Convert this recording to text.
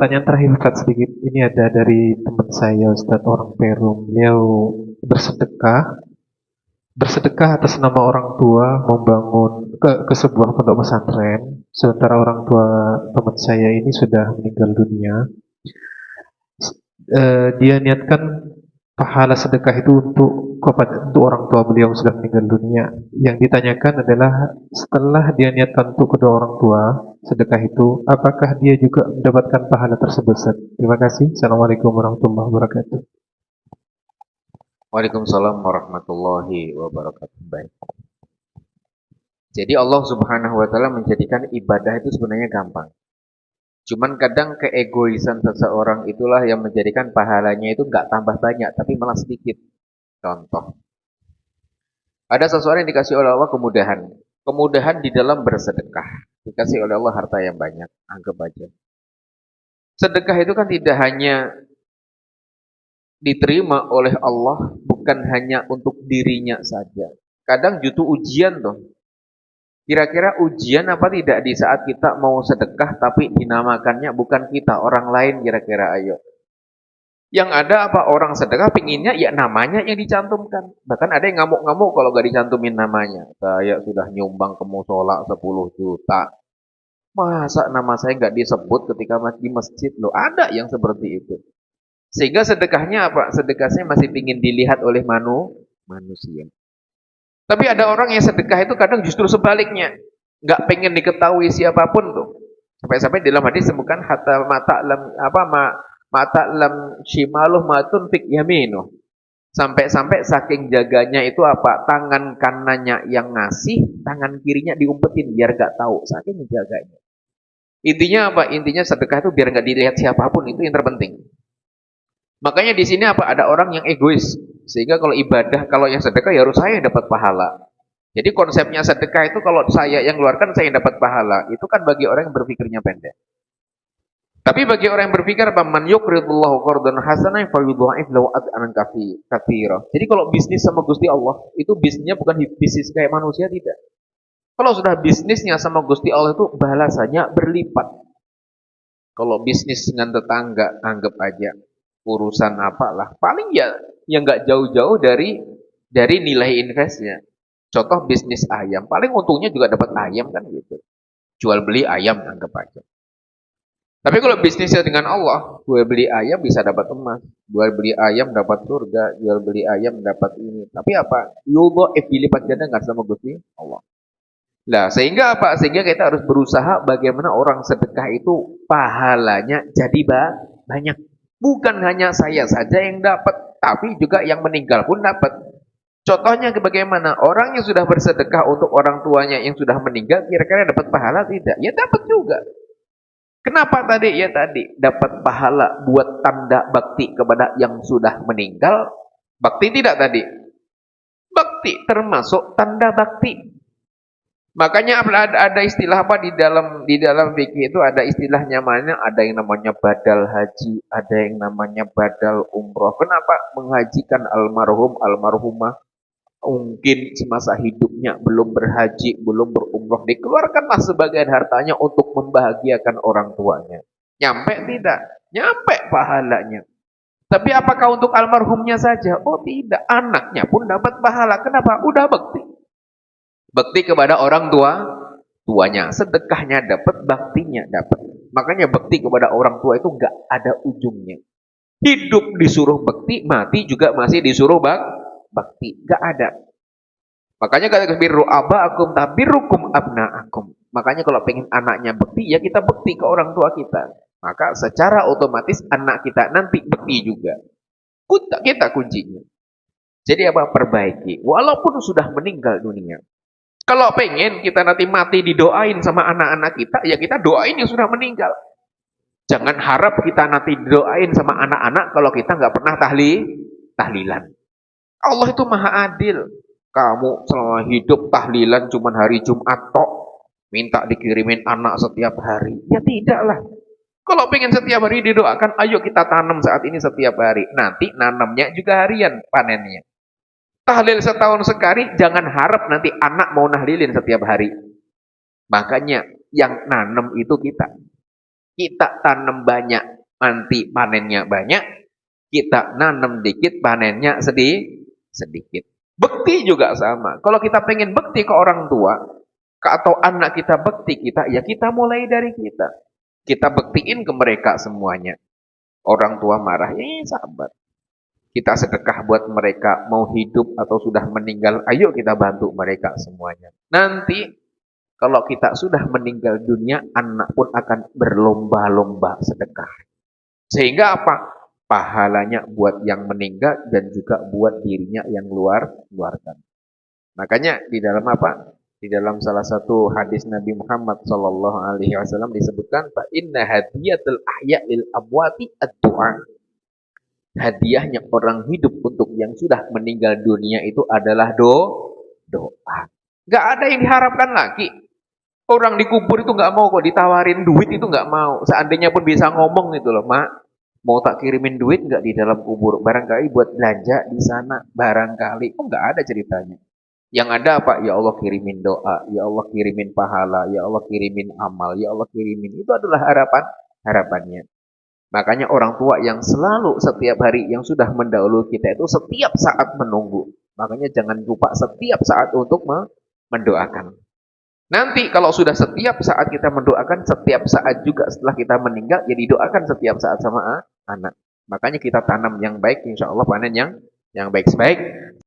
pertanyaan terakhir Ustaz sedikit. Ini ada dari teman saya Ustaz orang Perum. Beliau bersedekah, bersedekah atas nama orang tua membangun ke sebuah pondok pesantren. Sementara orang tua teman saya ini sudah meninggal dunia. Dia niatkan pahala sedekah itu untuk orang tua beliau yang sudah meninggal dunia. Yang ditanyakan adalah setelah dia niatkan untuk kedua orang tua sedekah itu, apakah dia juga mendapatkan pahala tersebut? Terima kasih. Assalamualaikum warahmatullahi wabarakatuh. Waalaikumsalam warahmatullahi wabarakatuh. Baik. Jadi Allah Subhanahu wa taala menjadikan ibadah itu sebenarnya gampang. Cuman kadang keegoisan seseorang itulah yang menjadikan pahalanya itu nggak tambah banyak, tapi malah sedikit. Contoh, ada seseorang yang dikasih oleh Allah kemudahan. Kemudahan di dalam bersedekah. Dikasih oleh Allah harta yang banyak. Anggap aja. Sedekah itu kan tidak hanya diterima oleh Allah, bukan hanya untuk dirinya saja. Kadang justru ujian tuh. Kira-kira ujian apa tidak di saat kita mau sedekah tapi dinamakannya bukan kita, orang lain kira-kira ayo. Yang ada apa orang sedekah pinginnya ya namanya yang dicantumkan. Bahkan ada yang ngamuk-ngamuk kalau gak dicantumin namanya. Saya sudah nyumbang ke musola 10 juta. Masa nama saya gak disebut ketika di masjid loh? Ada yang seperti itu. Sehingga sedekahnya apa? Sedekahnya masih ingin dilihat oleh manusia. Tapi ada orang yang sedekah itu kadang justru sebaliknya. Nggak pengen diketahui siapapun tuh. Sampai-sampai dalam hadis disebutkan hatta mata lam shimaluh matun fik yaminuh. Sampai-sampai saking jaganya itu apa? Tangan kanannya yang ngasih, tangan kirinya diumpetin biar nggak tahu. Saking jaganya. Intinya apa? Intinya sedekah itu biar nggak dilihat siapapun, itu yang terpenting. Makanya di sini apa? Ada orang yang egois. Sehingga kalau ibadah, kalau yang sedekah ya harus saya yang dapat pahala. Jadi konsepnya sedekah itu kalau saya yang keluarkan saya yang dapat pahala. Itu kan bagi orang yang berpikirnya pendek. Tapi bagi orang yang berpikir apa? Man yuqridullahu qardan hasanan fayudha'if lahu ad'an katsira. Jadi kalau bisnis sama Gusti Allah, itu bisnisnya bukan bisnis kayak manusia, tidak. Kalau sudah bisnisnya sama Gusti Allah itu balasannya berlipat. Kalau bisnis dengan tetangga, anggap aja urusan apalah, paling ya yang nggak jauh-jauh dari nilai investnya. Contoh bisnis ayam, paling untungnya juga dapat ayam kan gitu. Jual beli ayam anggap aja. Tapi kalau bisnisnya dengan Allah, jual beli ayam bisa dapat emas, jual beli ayam dapat surga, jual beli ayam dapat ini. Tapi apa? Yudha'if dilipat ganda nggak sama Gusti Allah. Nah, sehingga apa? Sehingga kita harus berusaha bagaimana orang sedekah itu pahalanya jadi banyak. Bukan hanya saya saja yang dapat, tapi juga yang meninggal pun dapat. Contohnya bagaimana? Orang yang sudah bersedekah untuk orang tuanya yang sudah meninggal, kira-kira dapat pahala tidak? Ya dapat juga. Kenapa tadi? Ya tadi, dapat pahala buat tanda bakti kepada yang sudah meninggal. Bakti tidak tadi? Bakti termasuk tanda bakti. Makanya ada istilah apa di dalam fikih itu ada istilahnya, mana ada yang namanya badal haji, ada yang namanya badal umroh. Kenapa? Menghajikan almarhumah mungkin semasa hidupnya belum berhaji, belum berumroh, dikeluarkanlah sebagian hartanya untuk membahagiakan orang tuanya. Nyampe tidak? Nyampe pahalanya. Tapi apakah untuk almarhumnya saja? Oh tidak, anaknya pun dapat pahala. Kenapa? Udah bakti. Bakti kepada orang tuanya, sedekahnya dapat, baktinya dapat. Makanya bakti kepada orang tua itu enggak ada ujungnya. Hidup disuruh bakti, mati juga masih disuruh bakti, enggak ada. Makanya kata birru abaakum tabirrukum abnaakum. Makanya kalau pengen anaknya bakti, ya kita bakti ke orang tua kita. Maka secara otomatis anak kita nanti bakti juga. Kita kuncinya. Jadi apa? Perbaiki. Walaupun sudah meninggal dunia. Kalau pengen kita nanti mati didoain sama anak-anak kita, ya kita doain yang sudah meninggal. Jangan harap kita nanti didoain sama anak-anak kalau kita nggak pernah tahlilan. Allah itu maha adil. Kamu selama hidup tahlilan cuma hari Jumat tok, minta dikirimin anak setiap hari. Ya tidaklah. Kalau pengen setiap hari didoakan, ayo kita tanam saat ini setiap hari. Nanti nanamnya juga harian panennya. Tahlil setahun sekali, jangan harap nanti anak mau nahlilin setiap hari. Makanya yang nanam itu kita. Kita tanam banyak, nanti panennya banyak. Kita nanam dikit, panennya sedikit. Bekti juga sama. Kalau kita pengen bekti ke orang tua, atau anak kita bekti kita, ya kita mulai dari kita. Kita bektiin ke mereka semuanya. Orang tua marah, sabar. Kita sedekah buat mereka, mau hidup atau sudah meninggal, ayo kita bantu mereka semuanya. Nanti kalau kita sudah meninggal dunia, anak pun akan berlomba-lomba sedekah. Sehingga apa? Pahalanya buat yang meninggal dan juga buat dirinya yang luarkan. Makanya di dalam apa? Di dalam salah satu hadis Nabi Muhammad SAW disebutkan, fa inna hadiyatul ahya lil amwati ad-du'a. Hadiahnya orang hidup untuk yang sudah meninggal dunia itu adalah doa. Gak ada yang diharapkan lagi. Orang dikubur itu gak mau kok ditawarin duit, itu gak mau. Seandainya pun bisa ngomong itu loh, Mak, mau tak kirimin duit gak di dalam kubur? Barangkali buat belanja di sana, barangkali. Oh, gak ada ceritanya. Yang ada apa? Ya Allah kirimin doa, ya Allah kirimin pahala, ya Allah kirimin amal, ya Allah kirimin. Itu adalah harapannya. Makanya orang tua yang selalu setiap hari yang sudah mendahului kita itu setiap saat menunggu. Makanya jangan lupa setiap saat untuk mendoakan. Nanti kalau sudah setiap saat kita mendoakan, setiap saat juga setelah kita meninggal, ya didoakan setiap saat sama anak. Makanya kita tanam yang baik, insya Allah panen yang baik. Sebaik